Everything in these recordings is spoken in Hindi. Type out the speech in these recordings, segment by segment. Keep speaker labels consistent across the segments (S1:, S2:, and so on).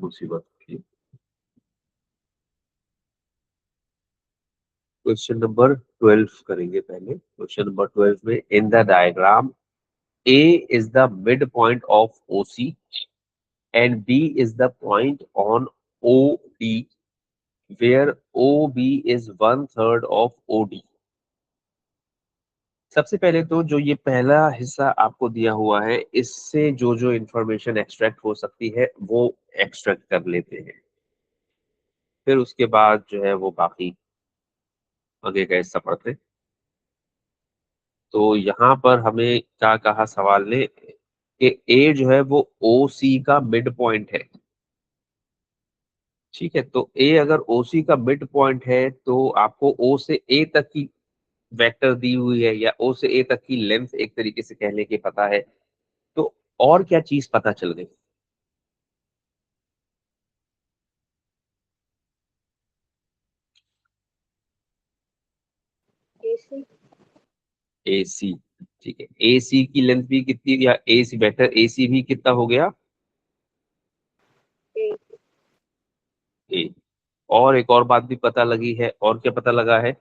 S1: मुसीबत की। क्वेश्चन नंबर 12 करेंगे पहले। क्वेश्चन नंबर 12 में, in the diagram A is the midpoint of OC and B is the point on OD where OB is 1/3 of OD। सबसे पहले तो जो ये पहला हिस्सा आपको दिया हुआ है, इससे जो जो इंफॉर्मेशन एक्सट्रैक्ट हो सकती है वो एक्सट्रैक्ट कर लेते हैं, फिर उसके बाद जो है वो बाकी आगे का हिस्सा पढ़ते हैं। तो यहाँ पर हमें क्या कहा सवाल ने कि ए जो है वो ओ सी का मिड पॉइंट है। ठीक है, तो ए अगर ओ सी का मिड पॉइंट है तो आपको ओ से ए तक की वेक्टर दी हुई है, या ओ से ए तक की लेंथ एक तरीके से कहने के पता है। तो और क्या चीज पता चल गई? ए सी। ठीक है, ए सी की लेंथ भी कितनी, या ए सी वेक्टर ए सी भी कितना हो गया? ए। और एक और बात भी पता लगी है, और क्या पता लगा है?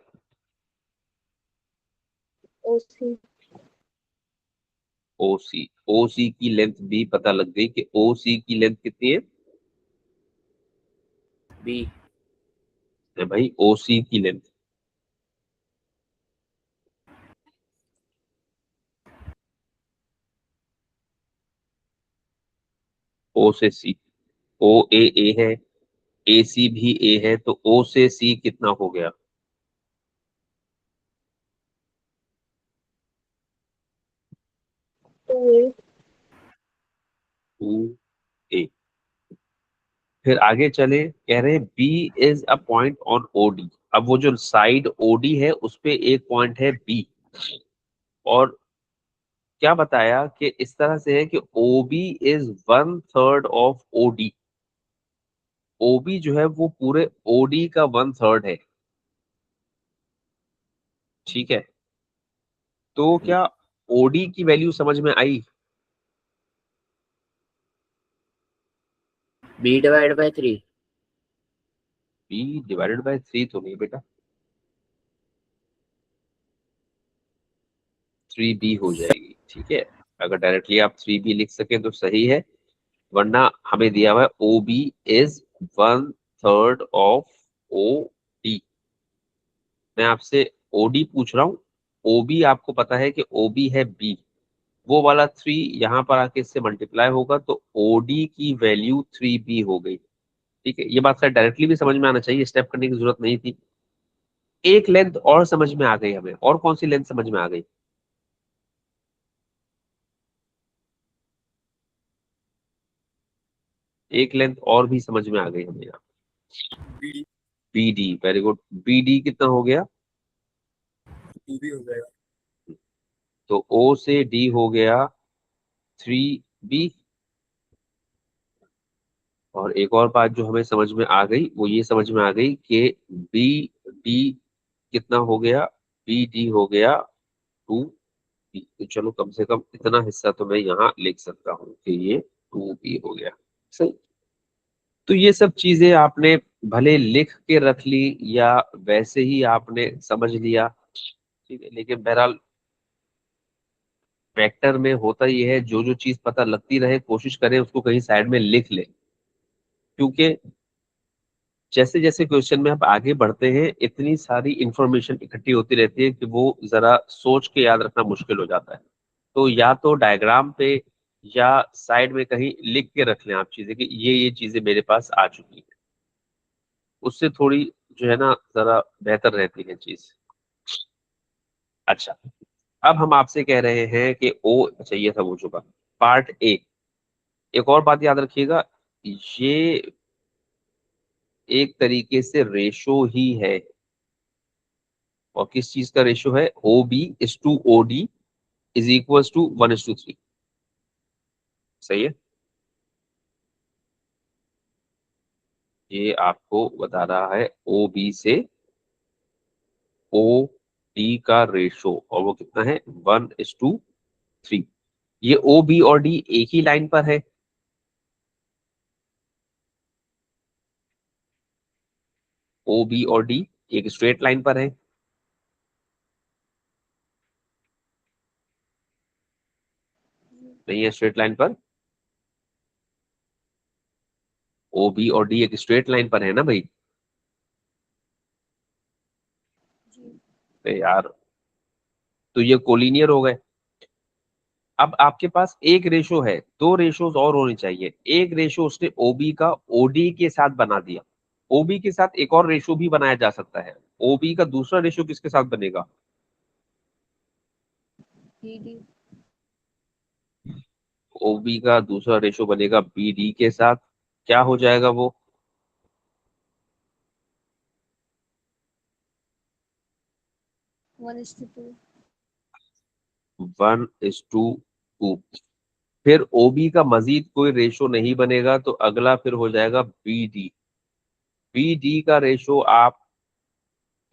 S2: ओसी
S1: ओसी। ओसी की लेंथ भी पता लग गई कि ओसी की लेंथ कितनी है?
S2: बी
S1: है भाई, ओसी की लेंथ। ओ से सी, ओ ए है, ए सी भी ए है, तो ओ से सी कितना हो गया?
S2: 2A
S1: 2 ए। फिर आगे चले, कह रहे हैं B is a point on O D. अब वो जो साइड ओडी है उस पे एक पॉइंट है बी, और क्या बताया कि इस तरह से है कि ओबी इज 1/3 ऑफ ओडी। ओबी जो है वो पूरे ओडी का 1/3 है। ठीक है, तो क्या ओडी की वैल्यू समझ में आई?
S2: B divide by 3
S1: B divided by 3 तो नहीं बेटा, 3b हो जाएगी। ठीक है, अगर डायरेक्टली आप 3b लिख सके तो सही है, वरना हमें दिया हुआ है O B is 1/3 of O D. मैं आपसे ओडी पूछ रहा हूँ, ओबी आपको पता है कि ओबी है बी, वो वाला 3 यहाँ पर आके इससे मल्टीप्लाई होगा तो ओडी की वैल्यू 3b हो गई। ठीक है, ये बात शायद डायरेक्टली भी समझ में आना चाहिए, स्टेप करने की जरूरत नहीं थी। एक लेंथ और समझ में आ गई हमें, और कौन सी लेंथ समझ में आ गई? एक लेंथ और भी समझ में आ गई हमें यहाँ।
S2: B
S1: B D, very good. B D कितना हो गया?
S2: 2B हो जाएगा।
S1: तो ओ से डी हो गया 3b। और एक और बात जो हमें समझ में आ गई वो ये समझ में आ गई कि बी डी कितना हो गया? बी डी हो गया 2b। तो चलो, कम से कम इतना हिस्सा तो मैं यहाँ लिख सकता हूँ कि ये 2b हो गया। सही। तो ये सब चीजें आपने भले लिख के रख ली या वैसे ही आपने समझ लिया, ठीक है, लेकिन बहरहाल वेक्टर में होता ये है, जो जो चीज पता लगती रहे कोशिश करें उसको कहीं साइड में लिख ले, क्योंकि जैसे जैसे क्वेश्चन में आप आगे बढ़ते हैं इतनी सारी इंफॉर्मेशन इकट्ठी होती रहती है कि वो जरा सोच के याद रखना मुश्किल हो जाता है। तो या तो डायग्राम पे या साइड में कहीं लिख के रख लें आप चीजें कि ये चीजें मेरे पास आ चुकी है, उससे थोड़ी जो है ना जरा बेहतर रहती है चीज। अच्छा, अब हम आपसे कह रहे हैं कि ओ, अच्छा ये सब हो चुका, पार्ट ए। एक और बात याद रखिएगा, ये एक तरीके से रेशो ही है। और किस चीज का रेशो है? O B is to O D is equal to 1:3। सही है, ये आपको बता रहा है ओ बी से ओ डी का रेशो, और वो कितना है? 1:3। ये ओ बी और डी एक ही लाइन पर है। ओ बी और डी एक स्ट्रेट लाइन पर है, नहीं है स्ट्रेट लाइन पर, ओ बी और डी एक स्ट्रेट लाइन पर है ना भाई। अरे यार, तो ये कोलिनियर हो गए। अब आपके पास एक रेशो है, दो रेशोज और होनी चाहिए। एक रेशो उसने ओबी का ओडी के साथ बना दिया, ओबी के साथ एक और रेशो भी बनाया जा सकता है। ओबी का दूसरा रेशो किसके साथ बनेगा?
S2: BD
S1: ओबी का दूसरा रेशो बनेगा बीडी के साथ। क्या हो जाएगा वो?
S2: 1:2
S1: 1:2। फिर ओबी का मजीद कोई रेशो नहीं बनेगा, तो अगला फिर हो जाएगा बीडी। बीडी का रेशो आप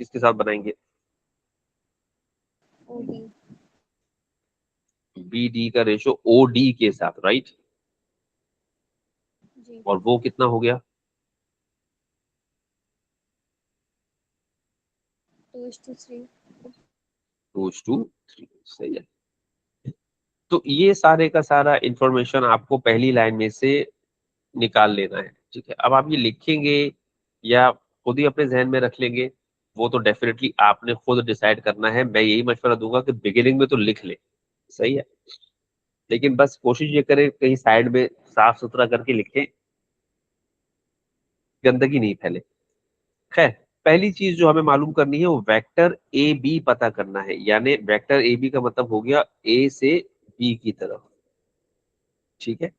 S1: किसके साथ बनाएंगे?
S2: OD
S1: बीडी का रेशो ओडी के साथ, राइट।
S2: जी
S1: और वो कितना हो गया?
S2: 2:3
S1: 2:3, सही है। तो ये सारे का सारा इंफॉर्मेशन आपको पहली लाइन में से निकाल लेना है, ठीक है। अब आप ये लिखेंगे या खुद ही अपने जहन में रख लेंगे, वो तो डेफिनेटली आपने खुद डिसाइड करना है। मैं यही मशवरा दूंगा कि बिगिनिंग में तो लिख ले, सही है, लेकिन बस कोशिश ये करें कहीं साइड में साफ सुथरा करके लिखें, गंदगी नहीं फैले। खैर, पहली चीज जो हमें मालूम करनी है वो वेक्टर ए बी पता करना है, यानी वेक्टर ए बी का मतलब हो गया ए से बी की तरफ, ठीक है।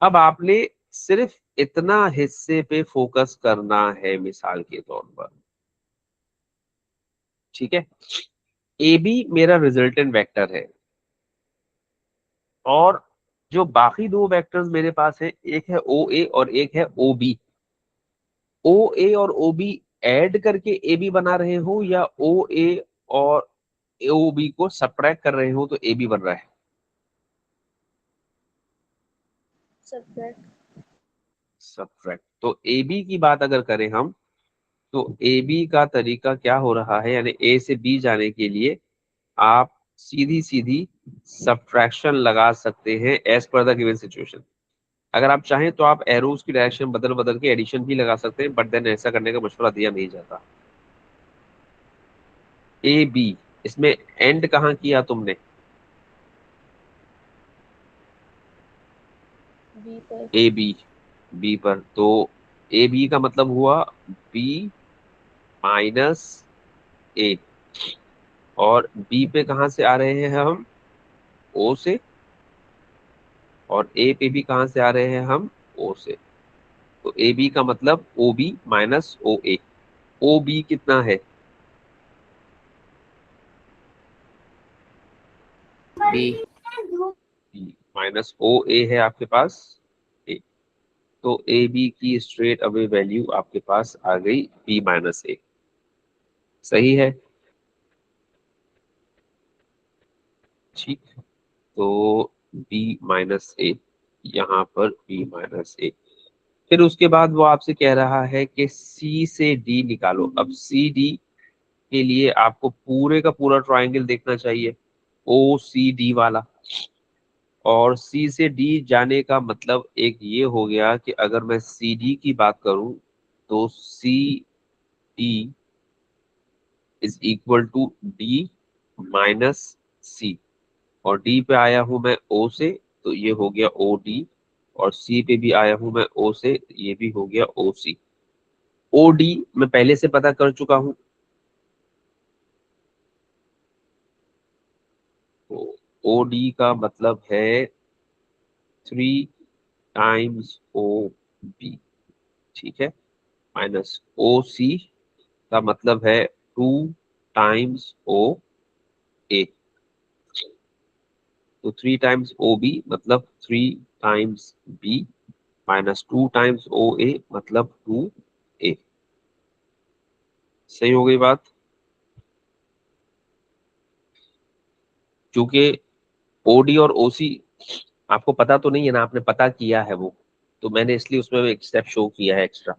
S1: अब आपने सिर्फ इतना हिस्से पे फोकस करना है मिसाल के तौर पर, ठीक है। ए बी मेरा रिजल्टेंट वेक्टर है, और जो बाकी दो वेक्टर्स मेरे पास है, एक है ओ ए और एक है ओ बी। ओ ए और ओ बी ऐड करके ए बी बना रहे हो, या ओ ए और ओ बी को सब्ट्रैक्ट कर रहे हो तो ए बी बन रहा है?
S2: Subtract
S1: subtract. तो ए बी की बात अगर करें हम, तो ए बी का तरीका क्या हो रहा है, यानी ए से बी जाने के लिए आप सीधी सीधी सब्ट्रैक्शन लगा सकते हैं as per the given situation. अगर आप चाहें तो आप एरोज की डायरेक्शन बदल बदल के एडिशन भी लगा सकते हैं, बट देन ऐसा करने का मशवरा दिया नहीं जाता। ए बी, इसमें एंड कहाँ किया तुमने?
S2: B पर
S1: ए बी, बी पर। तो ए बी का मतलब हुआ बी माइनस ए, और बी पे कहाँ से आ रहे हैं हम? ओ से। और ए पे भी कहाँ से आ रहे हैं हम? ओ से। तो ए बी का मतलब ओ बी माइनस ओ ए। ओ बी कितना है?
S2: B
S1: बी माइनस ओ ए है आपके पास, ए। तो ए बी की स्ट्रेट अवे वैल्यू आपके पास आ गई बी माइनस ए, सही है, ठीक। तो बी माइनस ए, यहाँ पर बी माइनस ए। फिर उसके बाद वो आपसे कह रहा है कि सी से डी निकालो। अब सी डी के लिए आपको पूरे का पूरा ट्रायंगल देखना चाहिए, ओ सी डी वाला। और सी से डी जाने का मतलब एक ये हो गया कि अगर मैं सी डी की बात करूं, तो C D is equal to D minus C. और डी पे आया हूं मैं ओ से, तो ये हो गया ओ डी। और सी पे भी आया हूं मैं ओ से, ये भी हो गया ओ सी। ओ डी मैं पहले से पता कर चुका हूं, तो ओ डी का मतलब है 3 टाइम्स ओ बी, ठीक है। माइनस ओ सी का मतलब है 2 टाइम्स ओ ए। तो 3 टाइम्स ओ बी मतलब 3 times B, minus 2 times O ए मतलब 2 ए। सही हो गई बात। क्योंकि ओडी और ओसी आपको पता तो नहीं है ना, आपने पता किया है वो, तो मैंने इसलिए उसमें एक स्टेप शो किया है extra.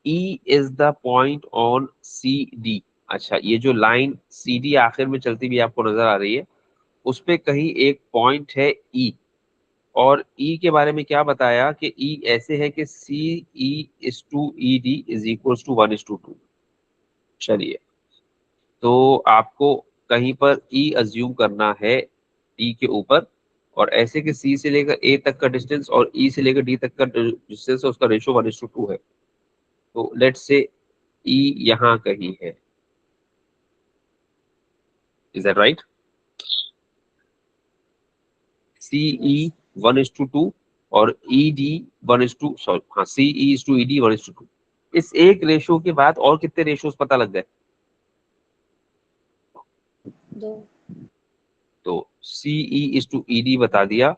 S1: E is the point on CD। अच्छा, ये जो लाइन CD आखिर में चलती हुई आपको नजर आ रही है, उस पे कहीं एक पॉइंट है E, और E के बारे में क्या बताया कि E ऐसे है कि CE/ED इज इक्वल टू 1:2। चलिए, तो आपको कहीं पर E अज्यूम करना है D के ऊपर, और ऐसे कि C से लेकर A तक का डिस्टेंस और E से लेकर D तक का डिस्टेंस है, उसका रेशियो 1:2 है। तो लेट्स से E यहाँ कहीं है। Is that right? CE 1:2 और ED 1:, सॉरी हाँ, CE/ED 1:2। इस एक रेशियो के बाद और कितने रेशियोज पता लग गए?
S2: 2।
S1: तो CE/ED बता दिया।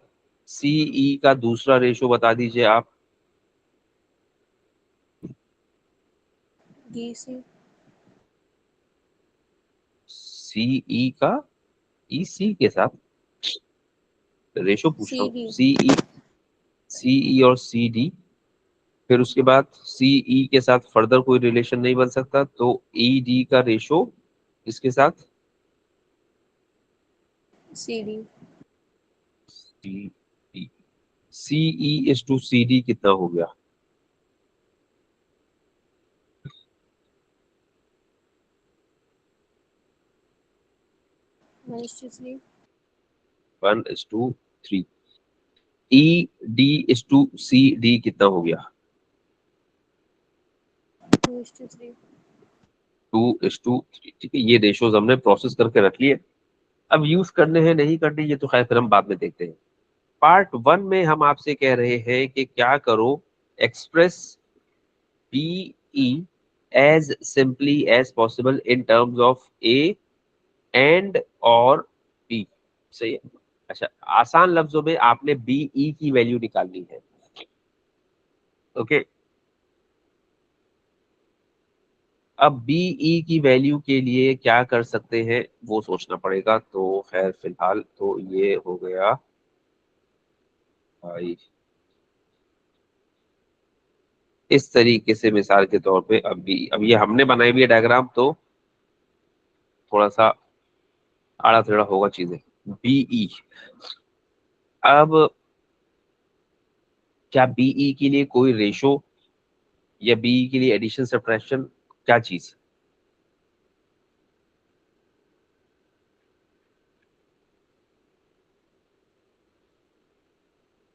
S1: CE का दूसरा रेशियो बता दीजिए आप।
S2: DC।
S1: CE का EC के साथ रेशियो पूछ रहा हूँ।
S2: CD।
S1: CE और CD, फिर उसके बाद CE के साथ फर्दर कोई रिलेशन नहीं बन सकता, तो ED का रेशियो इसके साथ
S2: CD।
S1: CD। CE/CD कितना हो गया?
S2: -3।
S1: 1:3। ED/CD कितना हो गया?
S2: 2:3।
S1: 2:3। ठीक है, ये रेशियोज हमने प्रोसेस करके रख लिए। अब यूज करने हैं नहीं करने, ये तो खैर फिर हम बाद में देखते हैं। पार्ट 1 में हम आपसे कह रहे हैं कि क्या करो, express BE as simply as possible in terms of A and और B। सही है। अच्छा, आसान लफ्जों में आपने BE की वैल्यू निकालनी है। ओके, अब BE की वैल्यू के लिए क्या कर सकते हैं वो सोचना पड़ेगा। तो खैर फिलहाल तो ये हो गया भाई, इस तरीके से मिसाल के तौर पे अब ये हमने बनाई हुई है डायग्राम, तो थोड़ा सा आड़ा टेढ़ा होगा चीजें। BE, अब क्या BE के लिए कोई रेशो या BE के लिए एडिशन सब्ट्रैक्शन, क्या चीज?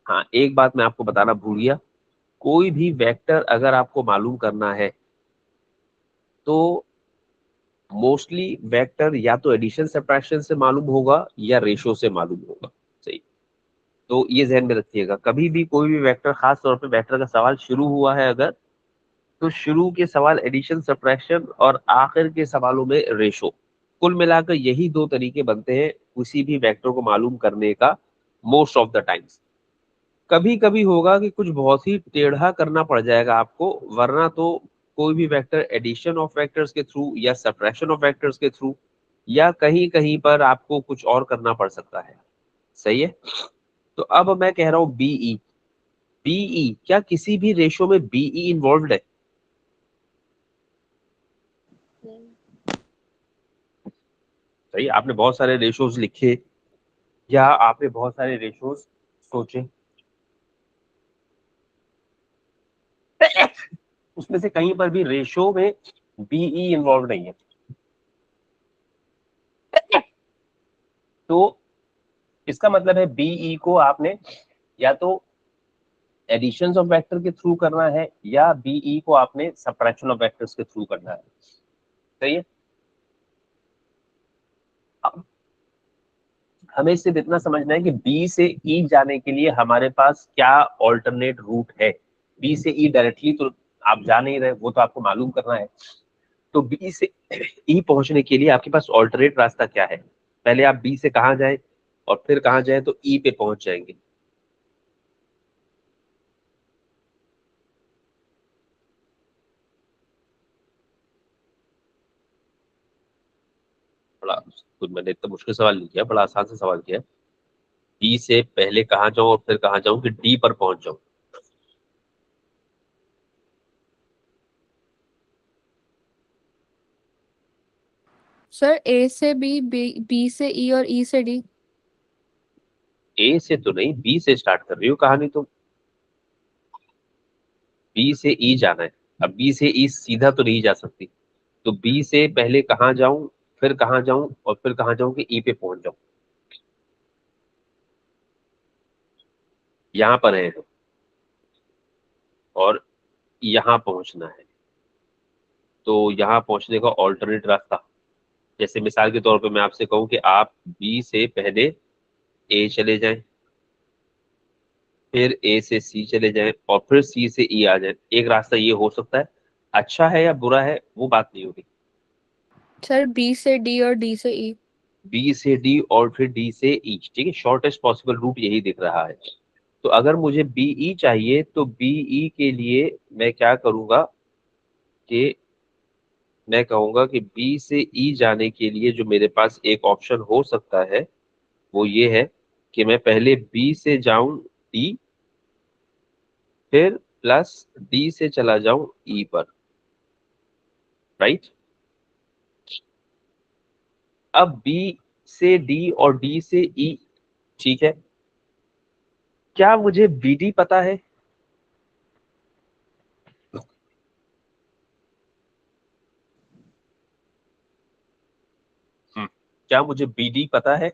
S1: हाँ, एक बात मैं आपको बताना भूल गया, कोई भी वेक्टर अगर आपको मालूम करना है तो मोस्टली वेक्टर या तो एडिशन सब्ट्रैक्शन से मालूम होगा या रेशो से मालूम होगा। सही, तो ये ध्यान में रखिएगा, कभी भी कोई भी वेक्टर, खास तौर पे वेक्टर का सवाल शुरू हुआ है अगर, तो शुरू के सवाल एडिशन सब्ट्रैक्शन और आखिर के सवालों में रेशो, कुल मिलाकर यही दो तरीके बनते हैं किसी भी वेक्टर को मालूम करने का मोस्ट ऑफ द टाइम्स। कभी कभी होगा कि कुछ बहुत ही टेढ़ा करना पड़ जाएगा आपको, वरना तो कोई भी वेक्टर एडिशन ऑफ वेक्टर्स के थ्रू या सब्ट्रैक्शन ऑफ वेक्टर्स के थ्रू या कहीं कहीं पर आपको कुछ और करना पड़ सकता है। सही है। तो अब मैं कह रहा हूं BE। BE, क्या किसी भी रेशो में BE इन्वॉल्व है?
S2: नहीं।
S1: सही, आपने बहुत सारे रेशोज लिखे या आपने बहुत सारे रेशोज सोचे, उसमें से कहीं पर भी रेशो में BE इन्वॉल्व नहीं है। तो इसका मतलब है BE को आपने या तो एडिशन ऑफ वेक्टर के थ्रू करना है या BE को आपने सब्ट्रैक्शन ऑफ वेक्टर्स के थ्रू करना है। सही है। अब हमें सिर्फ इतना समझना है कि B से E जाने के लिए हमारे पास क्या ऑल्टरनेट रूट है। B से E डायरेक्टली तो आप जा नहीं रहे, वो तो आपको मालूम करना है। तो B से E पहुंचने के लिए आपके पास ऑल्टरनेट रास्ता क्या है? पहले आप B से कहाँ जाएं और फिर कहाँ जाएं तो E पे पहुंच जाएंगे। बड़ा कुछ मैंने इतना मुश्किल सवाल नहीं किया, बड़ा आसान से सवाल किया। बी से पहले कहाँ जाऊं और फिर कहाँ जाऊं कि डी पर पहुंच जाऊं।
S2: सर ए से बी, बी से ई और ई से डी।
S1: ए से तो नहीं, बी से स्टार्ट कर रही हो कहानी तुम। बी से ई जाना है। अब बी से ई सीधा तो नहीं जा सकती, तो बी से पहले कहाँ जाऊं, फिर कहाँ जाऊं, और फिर कहाँ जाऊं कि ई पे पहुंच जाऊं। यहां पर है और यहां पहुंचना है। तो यहां पहुंचने का ऑल्टरनेट रास्ता, जैसे मिसाल के तौर पे मैं आपसे कहूं कि आप बी से पहले ए चले जाएं, फिर ए से सी चले जाएं, और फिर सी से ई आ जाएं। एक रास्ता ये हो सकता है। अच्छा है या बुरा है वो बात नहीं होगी।
S2: सर बी से डी और डी से ई।
S1: बी से डी और फिर डी से ई, ठीक है, शॉर्टेस्ट पॉसिबल रूट यही दिख रहा है। तो अगर मुझे बीई चाहिए तो बीई के लिए मैं क्या करूंगा कि मैं कहूंगा कि बी से ई जाने के लिए जो मेरे पास एक ऑप्शन हो सकता है वो ये है कि मैं पहले बी से जाऊं डी, फिर प्लस डी से चला जाऊं ई पर, राइट। अब बी से डी और डी से ई, ठीक है। क्या मुझे बीडी पता है? क्या मुझे बीडी पता है?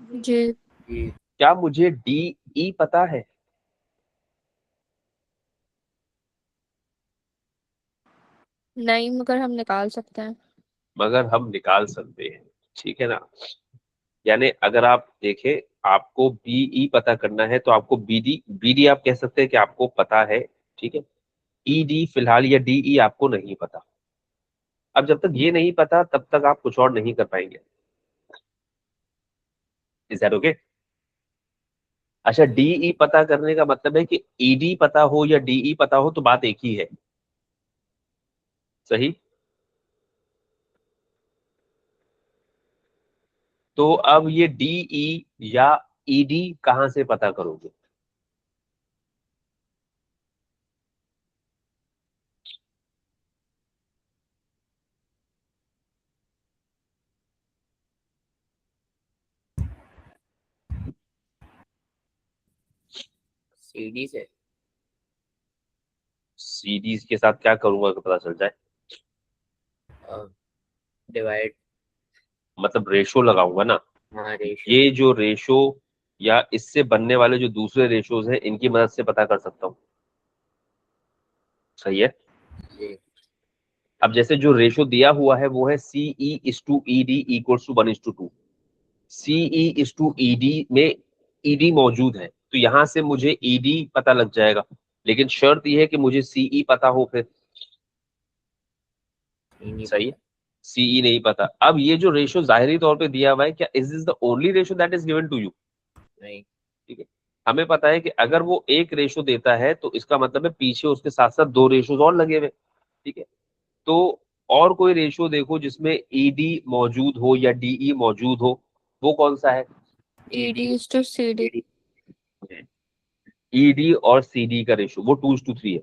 S2: जी।
S1: क्या मुझे डीई पता है?
S2: नहीं, मगर हम निकाल सकते हैं।
S1: मगर हम निकाल सकते हैं, ठीक है ना। यानी अगर आप देखें, आपको बीई पता करना है तो आपको बीडी बीडी आप कह सकते हैं कि आपको पता है, ठीक है। ईडी फिलहाल या डीई आपको नहीं पता। अब जब तक ये नहीं पता तब तक आप कुछ और नहीं कर पाएंगे। Is that okay? अच्छा, डीई पता करने का मतलब है कि ईडी पता हो या डीई पता हो तो बात एक ही है। सही। तो अब ये डीई या ईडी कहां से पता करोगे?
S3: सीडी से।
S1: सीडीज के साथ क्या करूंगा कि पता चल जाए?
S3: डिवाइड।
S1: मतलब रेशो लगाऊंगा ना।
S3: हाँ, रेशियो।
S1: ये जो रेशो या इससे बनने वाले जो दूसरे रेशोज हैं इनकी मदद से पता कर सकता हूं। सही है।
S3: जी।
S1: अब जैसे जो रेशो दिया हुआ है वो है C E is to E D equals to 1:2। C E is to E D में ईडी मौजूद है तो यहां से मुझे ईडी पता लग जाएगा, लेकिन शर्त यह है कि मुझे सीई पता हो फिर।
S3: नहीं
S1: सही है।
S3: पता।
S1: सीई नहीं पता। अब ये जो रेशो जाहिरी तौर पे दिया हुआ है, क्या is this the only ratio that is given to you?
S3: नहीं।
S1: ठीक है। हमें पता है कि अगर वो एक रेशो देता है तो इसका मतलब है पीछे उसके साथ साथ दो रेशोज और लगे हुए। ठीक है। तो और कोई रेशो देखो जिसमें ईडी मौजूद हो या डीई मौजूद हो, वो कौन सा है?
S2: E D is to C D.
S1: E D और सीडी का रेशो वो 2:3 है।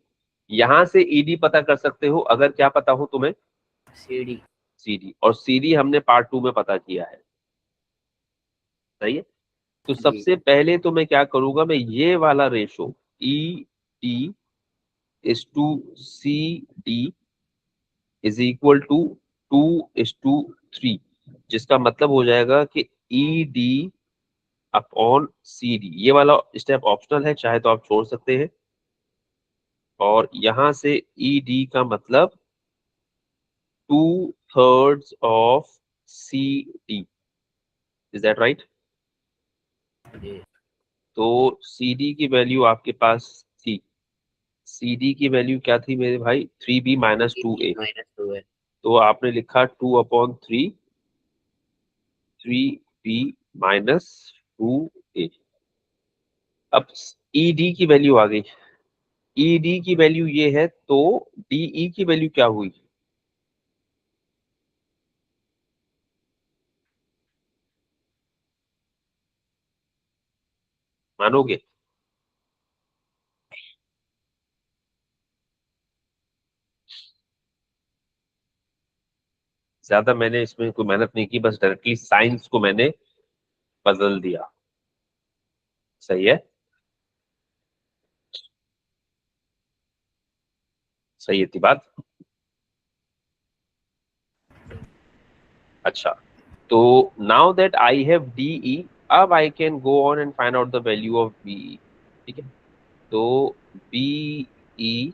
S1: यहां से ईडी पता कर सकते हो अगर क्या पता हो तुम्हें?
S3: सीडी।
S1: सीडी, और सीडी हमने पार्ट 2 में पता किया है। सही है। तो
S3: जी।
S1: सबसे पहले तो मैं क्या करूंगा, मैं ये वाला ratio E D is to C D is equal to 2:3, जिसका मतलब हो जाएगा कि E D upon C D. ये वाला स्टेप ऑप्शनल है, चाहे तो आप छोड़ सकते हैं। और यहां से ई डी का मतलब 2/3 of C D. Is that right?
S3: जी।
S1: तो सी डी की वैल्यू आपके पास थी, सी डी की वैल्यू क्या थी मेरे भाई? 3b-2a।
S3: -2 है।
S1: तो आपने लिखा 2/3, 3b-2a। अब ईडी की वैल्यू आ गई। ईडी की वैल्यू ये है तो डीई की वैल्यू क्या हुई? मानोगे? ज्यादा मैंने इसमें कोई मेहनत नहीं की, बस डायरेक्टली साइंस को मैंने बदल दिया। सही है, सही है बात। अच्छा, तो now that I have DE, अब I can go on and find out the value of BE. ठीक है, तो BE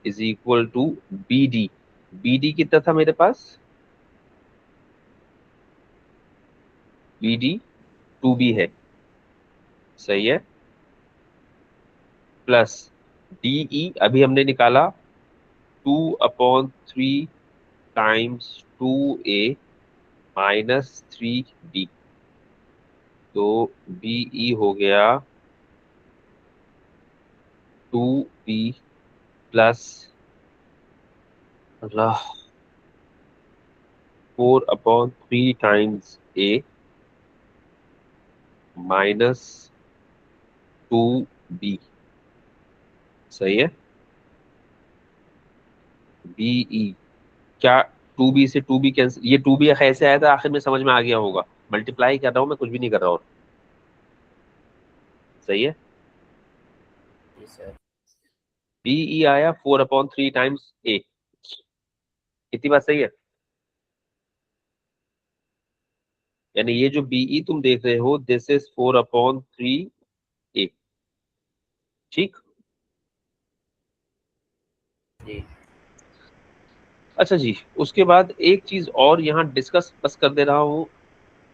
S1: is equal to BD. BD कितना था मेरे पास? बीडी 2b है, सही है, प्लस डीई अभी हमने निकाला 2/3 टाइम्स 2a माइनस 3b, तो बीई हो गया 2b plus 4/3 times a minus 2b। सही है, बीई क्या 2b से 2b कैंसिल, ये 2b ऐसे आया था, आखिर में समझ में आ गया होगा, मल्टीप्लाई कर रहा हूं मैं, कुछ भी नहीं कर रहा हूं। सही है,
S3: जी सर।
S1: बीई आया 4/3 टाइम्स a। कितनी बात सही है? यानी ये जो बीई तुम देख रहे हो, दिस इज 4/3 a। ठीक।
S3: जी
S1: अच्छा जी, उसके बाद एक चीज और यहाँ डिस्कस बस कर दे रहा हूँ,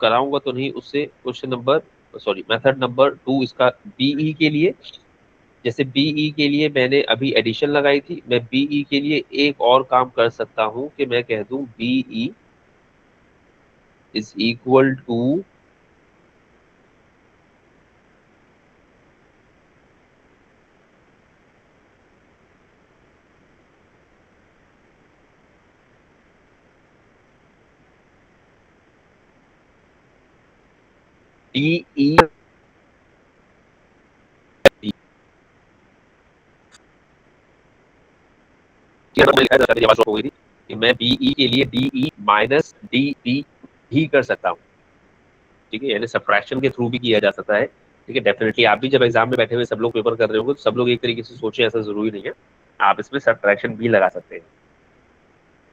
S1: कराऊंगा तो नहीं उससे। Question number, sorry method number 2 इसका बीई के लिए। जैसे बीई के लिए मैंने अभी एडिशन लगाई थी, मैं बीई के लिए एक और काम कर सकता हूं कि मैं कह दूं B E is equal to D E. आवाज हो गई थी कि मैं बीई के लिए डीई माइनस डी बी भी कर सकता हूँ। ठीक है, यानी सब्ट्रैक्शन के थ्रू भी किया जा सकता है। ठीक है, डेफिनेटली आप भी जब एग्जाम में बैठे हुए सब लोग पेपर कर रहे होंगे तो सब लोग एक तरीके से सोचे, ऐसा जरूरी नहीं है, आप इसमें सब्ट्रैक्शन भी लगा सकते हैं।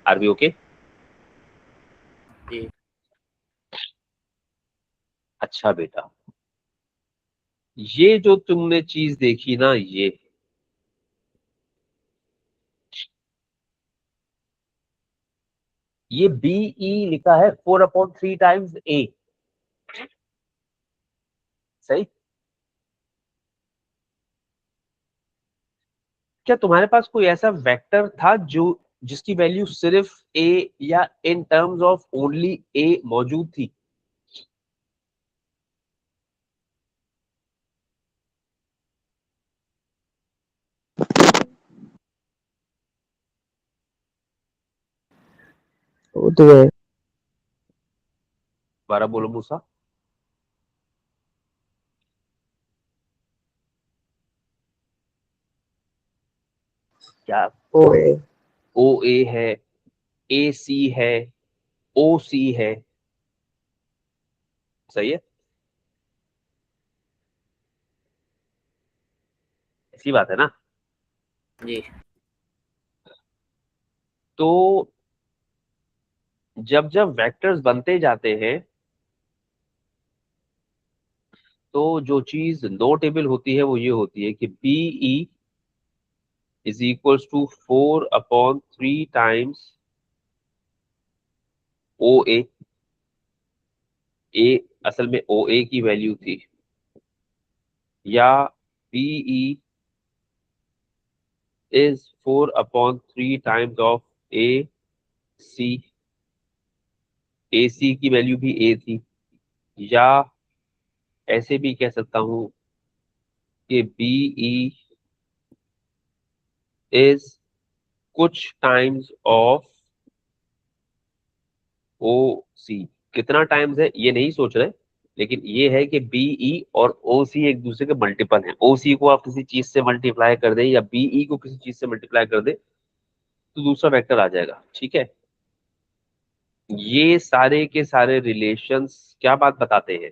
S1: R B okay?
S3: जी
S1: अच्छा बेटा, ये जो तुमने चीज देखी ना, ये बीई लिखा है 4/3 टाइम्स a। सही। क्या तुम्हारे पास कोई ऐसा वेक्टर था जो जिसकी वैल्यू सिर्फ a या इन टर्म्स ऑफ ओनली a मौजूद थी?
S4: वो तो है।
S1: दोबारा बोलो मूसा। क्या?
S4: ओ है।
S1: ओ ए है, ए सी है, ओ सी है। सही है, ऐसी बात है ना?
S3: जी
S1: तो जब जब वेक्टर्स बनते जाते हैं तो जो चीज नोटेबल होती है वो ये होती है कि BE is equals to 4/3 times O A. A असल में ओ ए की वैल्यू थी, या BE is 4/3 times of A C. A C की वैल्यू भी ए थी, या ऐसे भी कह सकता हूं कि बीई इज कुछ टाइम्स ऑफ ओ सी। कितना टाइम्स है ये नहीं सोच रहे, लेकिन ये है कि बीई और ओ सी एक दूसरे के मल्टीपल हैं। ओ सी को आप किसी चीज से मल्टीप्लाई कर दे या बीई को किसी चीज से मल्टीप्लाई कर दे, तो दूसरा वेक्टर आ जाएगा। ठीक है, ये सारे के सारे रिलेशंस क्या बात बताते हैं?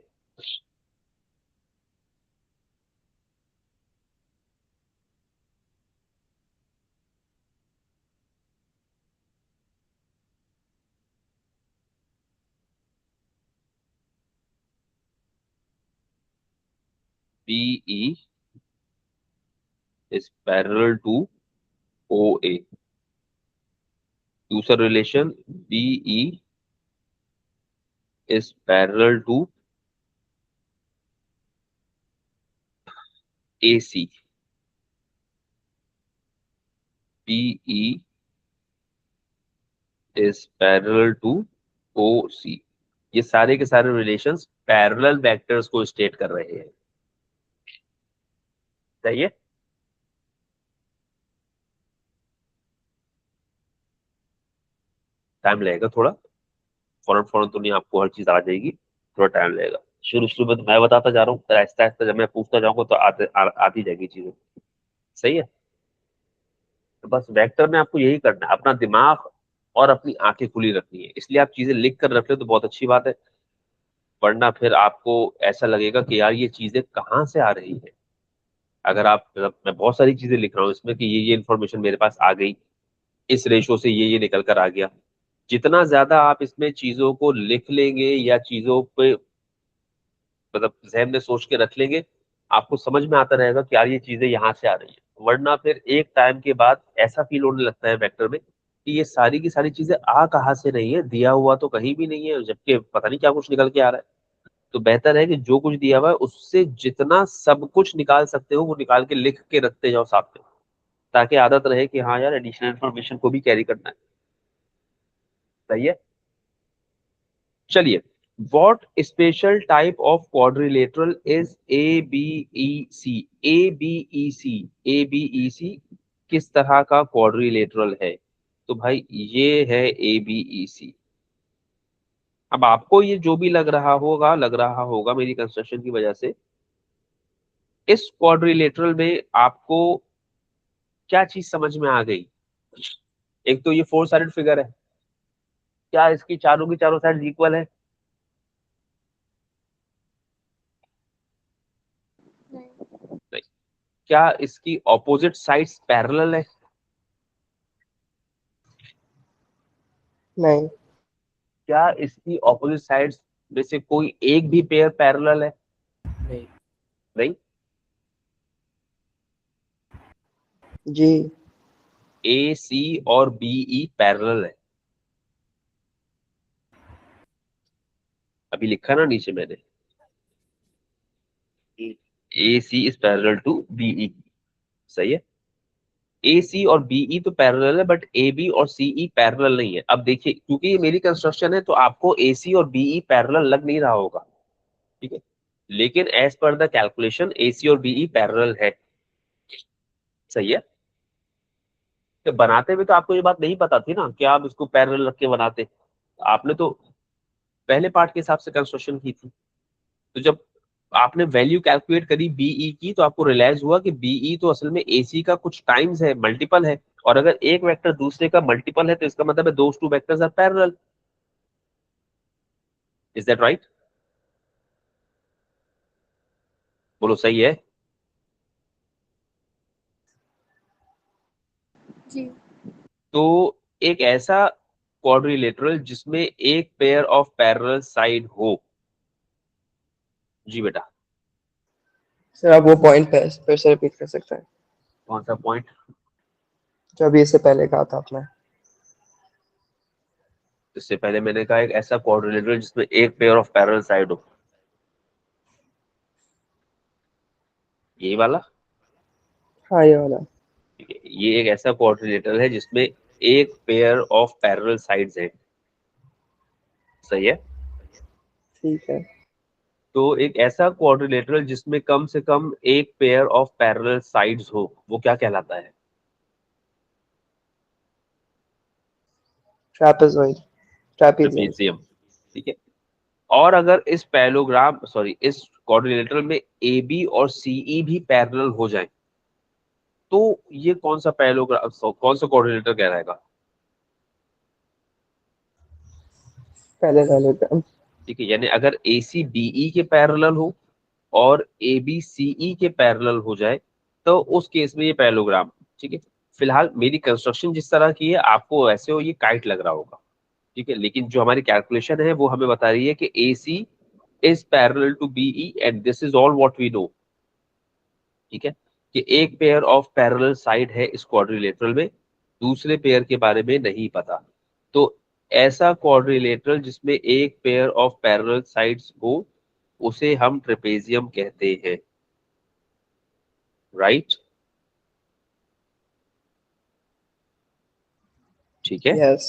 S1: BE is parallel to OA। दूसरा relation BE is parallel to AC। BE is parallel to OC। ये सारे के सारे रिलेशंस पैरेलल वेक्टर्स को स्टेट कर रहे हैं। सही है? टाइम लगेगा थोड़ा, फौरन फौरन तो नहीं आपको हर चीज आ जाएगी, थोड़ा टाइम लगेगा। शुरू शुरू में तो मैं बताता जा रहा हूँ, फिर आहिस्ता आहिस्ता जब मैं पूछता जाऊंगा तो आती जाएगी चीजें। सही है? तो बस वेक्टर में आपको यही करना है, अपना दिमाग और अपनी आंखें खुली रखनी है। इसलिए आप चीजें लिख कर रख ले तो बहुत अच्छी बात है, वरना फिर आपको ऐसा लगेगा कि यार ये चीजें कहाँ से आ रही है। अगर आप मतलब मैं बहुत सारी चीजें लिख रहा हूँ इसमें कि ये इन्फॉर्मेशन मेरे पास आ गई, इस रेशो से ये निकल कर आ गया। जितना ज्यादा आप इसमें चीजों को लिख लेंगे या चीजों पे मतलब जहन में सोच के रख लेंगे, आपको समझ में आता रहेगा कि यार ये चीजें यहाँ से आ रही है। वरना फिर एक टाइम के बाद ऐसा फील होने लगता है वेक्टर में कि ये सारी की सारी चीजें आ कहाँ से रही है, दिया हुआ तो कहीं भी नहीं है, जबकि पता नहीं क्या कुछ निकल के आ रहा है। तो बेहतर है कि जो कुछ दिया हुआ है उससे जितना सब कुछ निकाल सकते हो वो निकाल के लिख के रखते जाओ साथ में, ताकि आदत रहे कि हाँ यार एडिशनल इन्फॉर्मेशन को भी कैरी करना है। सही है? चलिए, what special type of quadrilateral is ABEC? ABEC, ABEC किस तरह का क्वाड्रिलेटरल है? तो भाई ये है ABEC। अब आपको ये जो भी लग रहा होगा मेरी कंस्ट्रक्शन की वजह से, इस क्वाड्रिलेटरल में आपको क्या चीज समझ में आ गई? एक तो ये फोर साइडेड फिगर है, क्या इसकी चारों की चारों साइड इक्वल है? नहीं। क्या इसकी ऑपोजिट साइड्स पैरेलल है?
S4: नहीं।
S1: क्या इसकी ऑपोजिट साइड्स में से कोई एक भी पेयर पैरेलल है?
S3: नहीं।
S1: नहीं।
S4: जी।
S1: ए सी और बी ई पैरेलल है, अभी लिखा ना नीचे मैंने, A C is parallel to B E. सही है? ए सी और बीई तो पैरेलल है, बट ए बी और सीई पैरेलल नहीं है। अब देखिए, क्योंकि ये मेरी कंस्ट्रक्शन है तो आपको ए सी और बीई पैरेलल लग नहीं रहा होगा, ठीक है, लेकिन as per the calculation A C और बीई पैरेलल है। सही है? तो बनाते हुए तो आपको ये बात नहीं पता थी ना कि आप इसको पैरेलल रख के बनाते, आपने तो पहले पार्ट के हिसाब से कंस्ट्रक्शन की थी। तो जब आपने वैल्यू कैलकुलेट करी बीई की तो आपको रियलाइज हुआ कि बीई तो असल में एसी का कुछ टाइम्स है, मल्टीपल है, और अगर एक वेक्टर दूसरे का मल्टीपल है तो इसका मतलब है those two vectors are parallel. Is that right? बोलो सही है?
S2: जी।
S1: तो एक ऐसा क्वाड्रिलेटरल जिसमें एक पेयर ऑफ पैरेलल साइड हो। जी बेटा।
S4: सर आप वो पॉइंट फिर से रिपीट कर सकते हैं
S1: कौन सा पॉइंट?
S4: जो अभी इससे पहले कहा था आपने?
S1: इससे पहले मैंने कहा एक ऐसा क्वाड्रिलेटरल जिसमें एक पेयर ऑफ पैरेलल साइड हो, यही वाला।
S4: हाँ ये वाला।
S1: ठीक है, ये एक ऐसा क्वाड्रिलेटरल है जिसमें एक पेयर ऑफ पैरेलल साइड्स है। सही है?
S4: ठीक है।
S1: तो एक ऐसा क्वाड्रिलेटरल जिसमें कम से कम एक पेयर ऑफ पैरेलल साइड्स हो, वो क्या कहलाता है?
S4: ट्रैपेजॉइड, ट्रैपीजियम।
S1: ट्रेपेजियम। ठीक है। और अगर इस पैरेललोग्राम सॉरी इस क्वाड्रिलेटरल में ए बी और सीई भी पैरेलल हो जाए तो ये कौन सा पैरेललोग्राम, कौन सा क्वाड्रिलेटरल कहलाएगा?
S4: पैरेललोग्राम।
S1: ठीक है, यानी अगर AC BE के पैरेलल हो और AB CE के पैरेलल हो जाए तो उस केस में ये पैरेललोग्राम। ठीक है, फिलहाल मेरी कंस्ट्रक्शन जिस तरह की है आपको वैसे हो ये काइट लग रहा होगा। ठीक है, लेकिन जो हमारी कैलकुलेशन है वो हमें बता रही है कि AC is parallel to BE and this is all what we know. ठीक है, कि एक पेयर ऑफ पैरेलल साइड है इस क्वाड्रिलेटरल में, दूसरे पेयर के बारे में नहीं पता। तो ऐसा क्वाड्रिलेटरल जिसमें एक पेयर ऑफ पैरेलल साइड्स हो उसे हम ट्रेपेजियम कहते हैं। राइट? ठीक है,
S4: यस।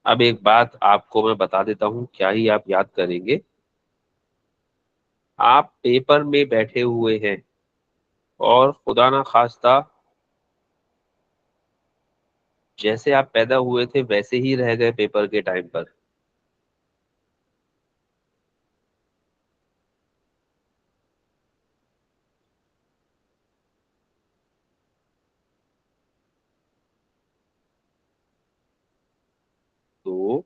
S1: अब एक बात आपको मैं बता देता हूं, क्या ही आप याद करेंगे। आप पेपर में बैठे हुए हैं और खुदा ना खास्ता जैसे आप पैदा हुए थे वैसे ही रह गए पेपर के टाइम पर। तो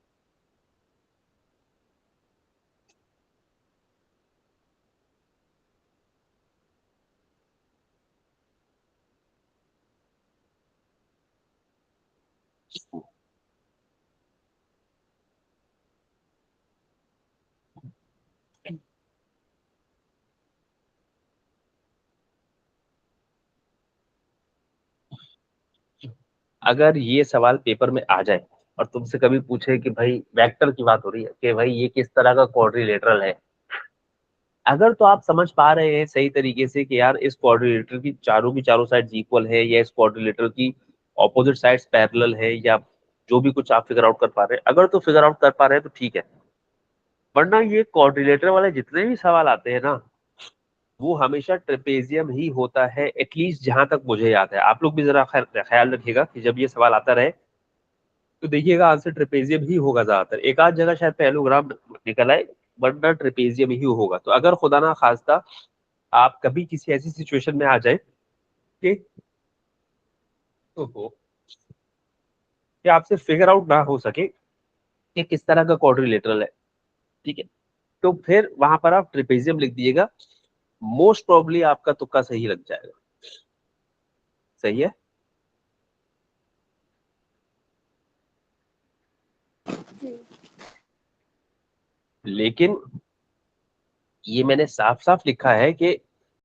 S1: अगर ये सवाल पेपर में आ जाए और तुमसे कभी पूछे कि भाई वेक्टर की बात हो रही है कि भाई ये किस तरह का क्वाड्रिलेटरल है, अगर तो आप समझ पा रहे हैं सही तरीके से कि यार इस क्वाड्रिलेटरल की चारों साइड्स इक्वल है या इस क्वाड्रिलेटरल की ऑपोजिट साइड्स पैरेलल है या जो भी कुछ आप फिगर आउट कर पा रहे हैं, अगर तो फिगर आउट कर पा रहे हैं तो ठीक है। वरना ये क्वाड्रिलेटरल वाले जितने भी सवाल आते हैं ना वो हमेशा ट्रेपेजियम ही होता है, एटलीस्ट जहां तक मुझे याद है। आप लोग भी जरा ख्याल रखिएगा कि जब ये सवाल आता रहे तो देखिएगा आंसर ट्रेपेजियम ही होगा ज्यादातर। एक आध जगह शायद पैरेललोग्राम निकल आए, वरना ट्रेपेजियम ही होगा। तो अगर खुदा ना खास्ता आप कभी किसी ऐसी सिचुएशन में आ जाए कि तो कि आपसे फिगर आउट ना हो सके कि किस तरह का क्वाड्रिलेटरल है, ठीक है, तो फिर वहां पर आप ट्रेपेजियम लिख दिएगा, मोस्ट प्रोबेबली आपका तुक्का सही लग जाएगा। सही है? लेकिन ये मैंने साफ साफ लिखा है कि